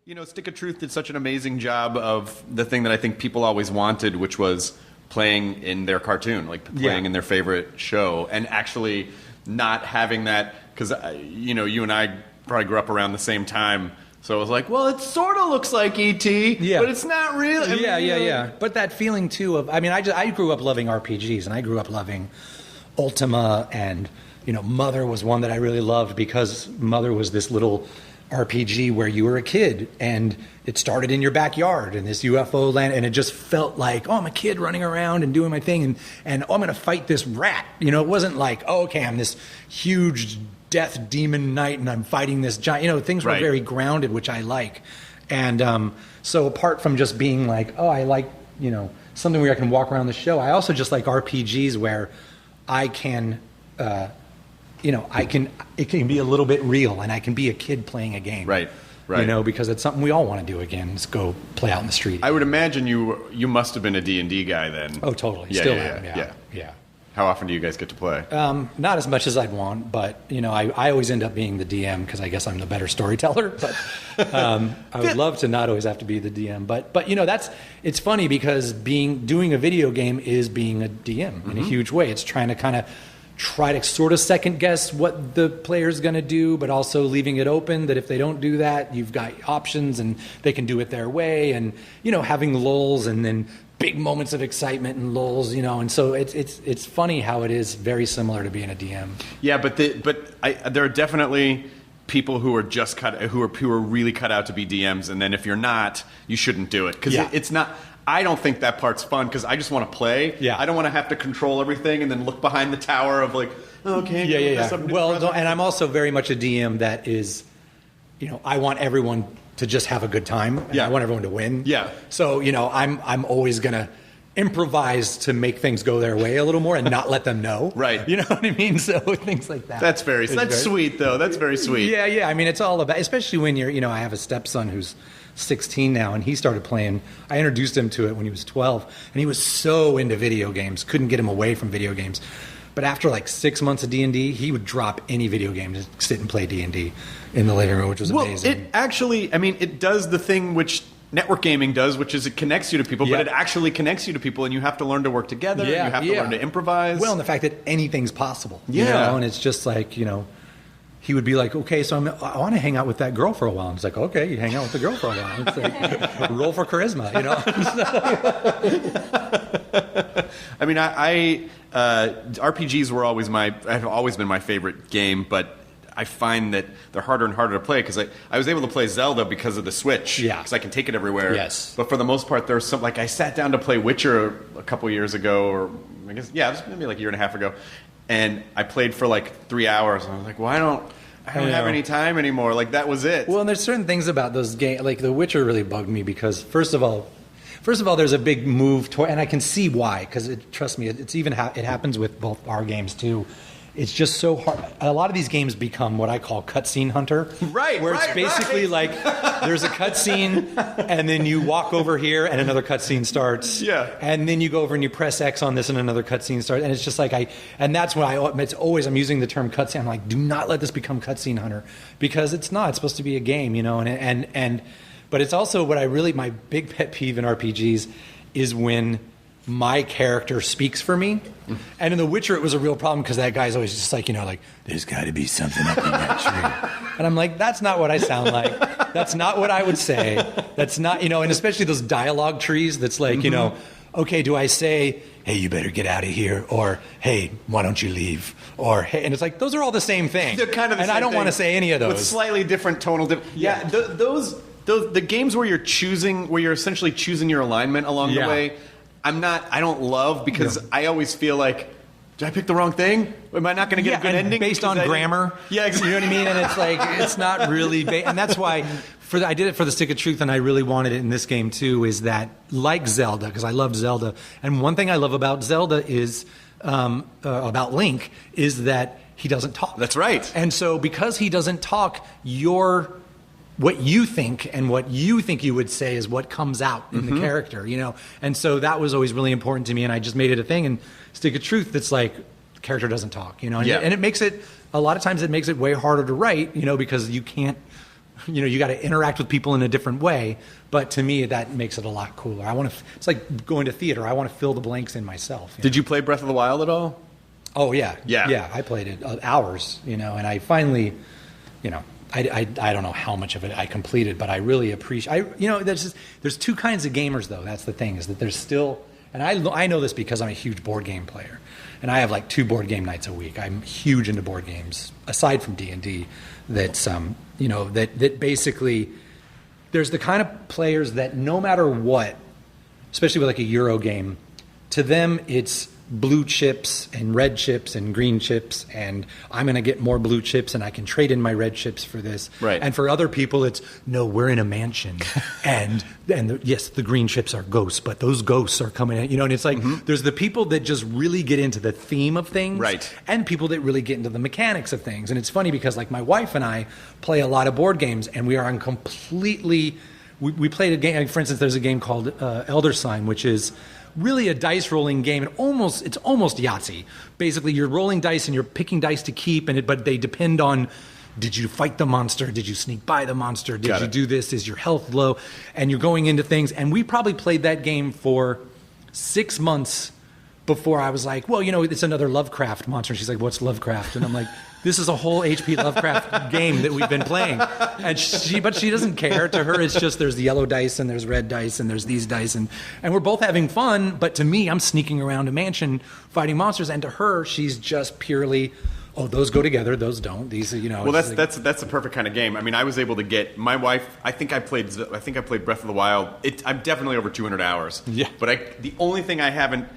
You know, Stick of Truth did such an amazing job of the thing that I think people always wanted, which was playing in their cartoon, like playing in their favorite show, and actually not having that, because, you know, you and I probably grew up around the same time, so it was like, well, it sort of looks like E.T., but it's not really. Yeah. But that feeling, too, of, I mean, I grew up loving RPGs, and I grew up loving Ultima, and, you know, Mother was one that I really loved, because Mother was this little RPG where you were a kid and it started in your backyard in this UFO land, and it just felt like, oh, I'm a kid running around and doing my thing, and oh, I'm going to fight this rat. You know, it wasn't like, oh, okay, I'm this huge death demon knight and I'm fighting this giant. You know, things were very grounded, which I like. And so apart from just being like, oh, I like, you know, something where I can walk around the show, I also just like RPGs where I can you know, it can be a little bit real, and I can be a kid playing a game. Right. You know, because it's something we all want to do again, is go play out in the street. I would imagine you must have been a D&D guy then. Oh, totally. Still am, yeah. How often do you guys get to play? Not as much as I'd want, but, you know, I always end up being the DM because I guess I'm the better storyteller. But I would love to not always have to be the DM. But you know, it's funny because doing a video game is being a DM in a huge way. It's trying to try to sort of second guess what the player's going to do, but also leaving it open that if they don't do that, you've got options and they can do it their way, and, you know, having lulls and then big moments of excitement and lulls, you know, and so it's funny how it is very similar to being a DM. Yeah, but there are definitely people who are just who are really cut out to be DMs, and then if you're not, you shouldn't do it, because it's not. I don't think that part's fun, because I just want to play. Yeah. I don't want to have to control everything and then look behind the tower of like, okay. Yeah. Well, and I'm also very much a DM that is, you know, I want everyone to just have a good time. And I want everyone to win. Yeah. So, you know, I'm always going to improvise to make things go their way a little more and not let them know. Right. You know what I mean? So things like that. That's sweet, though. That's very sweet. Yeah. I mean, it's all about, especially when you're, you know, I have a stepson who's 16 now, and he started playing. I introduced him to it when he was 12, and he was so into video games, couldn't get him away from video games. But after like 6 months of D&D, he would drop any video game to sit and play D&D in the living room, which was amazing. It actually, I mean, it does the thing which network gaming does, which is it connects you to people, but it actually connects you to people, and you have to learn to work together, and you have to learn to improvise. Well, and the fact that anything's possible. You know? And it's just like, you know, he would be like, okay, so I want to hang out with that girl for a while. And it's like, okay, you hang out with the girl for a while. It's like, roll for charisma, you know? I mean, RPGs have always been my favorite game, but I find that they're harder and harder to play, because I was able to play Zelda because of the Switch, because I can take it everywhere. Yes. But for the most part, there's some, like, I sat down to play Witcher a couple years ago, or I guess, it was maybe like a year and a half ago, and I played for like 3 hours, and I was like, well, I don't have any time anymore. Like, that was it. Well, and there's certain things about those games, like The Witcher really bugged me, because first of all, there's a big move toward, and I can see why, because trust me, it's even it happens with both our games too. It's just so hard. A lot of these games become what I call cutscene hunter. Right. Where it's basically like there's a cutscene, and then you walk over here and another cutscene starts. Yeah. And then you go over and you press X on this and another cutscene starts. And it's just like it's always, I'm using the term cutscene. I'm like, do not let this become cutscene hunter, because it's not. It's supposed to be a game, you know. But it's also my big pet peeve in RPGs is when my character speaks for me. And in The Witcher, it was a real problem, because that guy's always just like, you know, like, there's got to be something up in that tree. And I'm like, that's not what I sound like. That's not what I would say. That's not, you know, and especially those dialogue trees that's like, you know, okay, do I say, hey, you better get out of here, or hey, why don't you leave, or hey, and it's like, those are all the same thing. They're kind of the same thing. And I don't want to say any of those. With slightly different tonal the games where you're essentially choosing your alignment along the way, I don't love, because I always feel like, did I pick the wrong thing? Am I not going to get a good ending? Based on grammar. Yeah, exactly. You know what I mean? And it's like, it's not really, and that's why I did it for the Stick of Truth, and I really wanted it in this game too, is that, like Zelda, because I loved Zelda, and one thing I love about Zelda is, about Link, is that he doesn't talk. That's right. And so because he doesn't talk, what you think and what you think you would say is what comes out in the character, you know? And so that was always really important to me, and I just made it a thing. And Stick of Truth, that's like, the character doesn't talk, you know? And it makes it, a lot of times it makes it way harder to write, you know, because you can't you got to interact with people in a different way. But to me, that makes it a lot cooler. It's like going to theater. I want to fill the blanks in myself. Did you play Breath of the Wild at all? Oh yeah. I played it hours, and I finally, I don't know how much of it I completed, but I really appreciate. There's two kinds of gamers though. That's the thing, is that there's still, and I know this because I'm a huge board game player, and I have like 2 board game nights a week. I'm huge into board games, aside from D&D. That's that basically, there's the kind of players that no matter what, especially with like a Euro game, to them it's blue chips and red chips and green chips, and I'm going to get more blue chips and I can trade in my red chips for this. Right. And for other people, it's, no, we're in a mansion and yes, the green chips are ghosts, but those ghosts are coming in, and it's like, there's the people that just really get into the theme of things, right, and people that really get into the mechanics of things. And it's funny because like my wife and I play a lot of board games, and we are on completely, we played a game, for instance, there's a game called Elder Sign, which is really a dice rolling game, and it's almost Yahtzee. Basically, you're rolling dice and you're picking dice to keep, but they depend on, did you fight the monster? Did you sneak by the monster? Did you do this? Is your health low? And you're going into things. And we probably played that game for 6 months before I was like, well, it's another Lovecraft monster. And she's like, what's Lovecraft? And I'm like, this is a whole H.P. Lovecraft game that we've been playing. And but she doesn't care. To her, it's just there's the yellow dice and there's red dice and there's these dice. And we're both having fun. But to me, I'm sneaking around a mansion fighting monsters. And to her, she's just purely, oh, those go together, those don't. These are, Well, that's the perfect kind of game. I mean, I was able to get my wife. I think I played Breath of the Wild. I'm definitely over 200 hours. Yeah. But the only thing I haven't,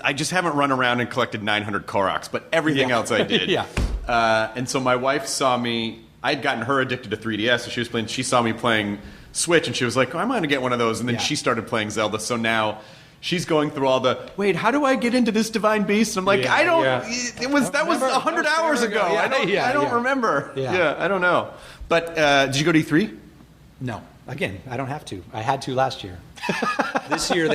I just haven't run around and collected 900 Koroks. But everything else I did. Yeah. And so my wife saw me. I'd gotten her addicted to 3DS, so she was playing. She saw me playing Switch, and she was like, "Oh, I'm going to get one of those." And then she started playing Zelda. So now she's going through all the, wait, how do I get into this divine beast? And I'm like, I don't. That was 100 hours ago. I don't remember. Yeah, I don't know. But did you go to E3? No. Again, I don't have to. I had to last year. This year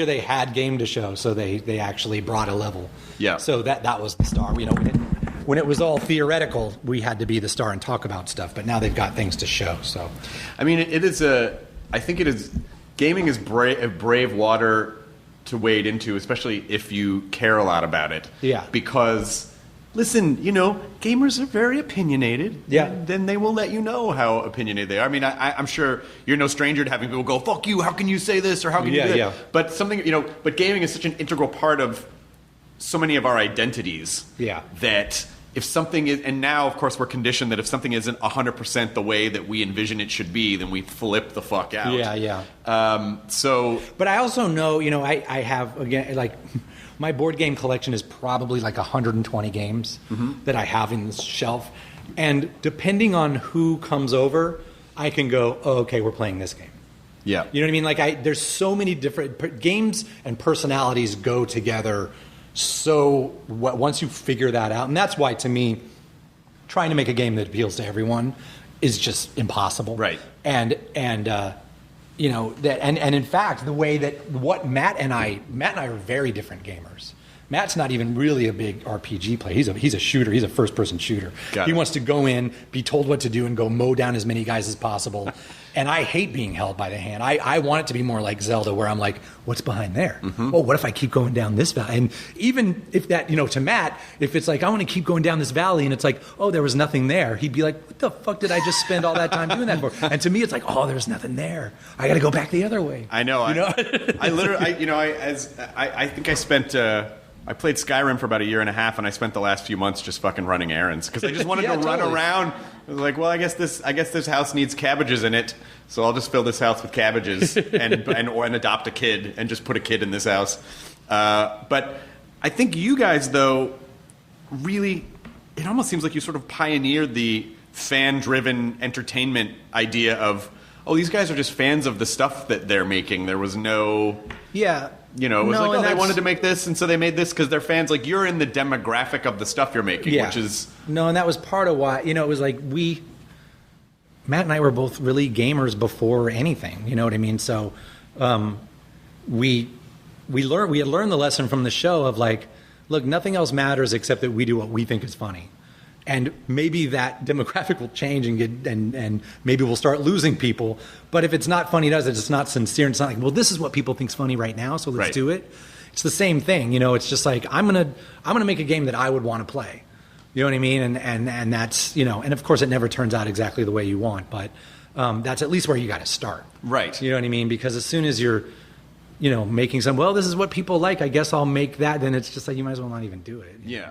they had game to show, so they actually brought a level. Yeah. So that was the star. When it was all theoretical, we had to be the star and talk about stuff. But now they've got things to show. So, I mean, I think it is. Gaming is brave water to wade into, especially if you care a lot about it. Yeah. Because, listen, gamers are very opinionated. Yeah. And then they will let you know how opinionated they are. I mean, I'm sure you're no stranger to having people go, "Fuck you! How can you say this?" or "How can you do that?" Yeah. But but gaming is such an integral part of so many of our identities. Yeah. That if something is, and now of course we're conditioned that if something isn't 100% the way that we envision it should be, then we flip the fuck out. Yeah. But I also know, I have, again, like, my board game collection is probably like 120 games that I have in this shelf, and depending on who comes over, I can go, oh, okay, we're playing this game. Yeah. You know what I mean? Like, there's so many different games and personalities go together. So once you figure that out, and that's why, to me, trying to make a game that appeals to everyone is just impossible. Right. And in fact, the way that Matt and I are very different gamers. Matt's not even really a big RPG player. He's a shooter. He's a first-person shooter. He wants to go in, be told what to do, and go mow down as many guys as possible. And I hate being held by the hand. I want it to be more like Zelda, where I'm like, what's behind there? Oh, what if I keep going down this valley? And even if that, to Matt, if it's like, I want to keep going down this valley, and it's like, oh, there was nothing there, he'd be like, what the fuck did I just spend all that time doing that for? And to me, it's like, oh, there's nothing there. I got to go back the other way. I know. I literally, I think I spent. I played Skyrim for about 1.5 years, and I spent the last few months just fucking running errands because I just wanted to run around. I was like, well, I guess this house needs cabbages in it, so I'll just fill this house with cabbages and adopt a kid and just put a kid in this house. But I think you guys, though, really, it almost seems like you sort of pioneered the fan-driven entertainment idea of, oh, these guys are just fans of the stuff that they're making. There was no... Yeah. It was like, oh, they wanted to make this, and so they made this because they're fans. Like, you're in the demographic of the stuff you're making, which is... No, and that was part of why, it was like Matt and I were both really gamers before anything, you know what I mean? So we had learned the lesson from the show of like, look, nothing else matters except that we do what we think is funny. And maybe that demographic will change and maybe we'll start losing people. But if it's not funny to us, it's not sincere. It's not like, well, this is what people think's funny right now, so let's do it. It's the same thing, you know. It's just like I'm gonna make a game that I would want to play. You know what I mean? And that's, you know, and of course it never turns out exactly the way you want, but that's at least where you got to start. Right. You know what I mean? Because as soon as you're, you know, making some, well, this is what people like, I guess I'll make that, then it's just like you might as well not even do it. Yeah.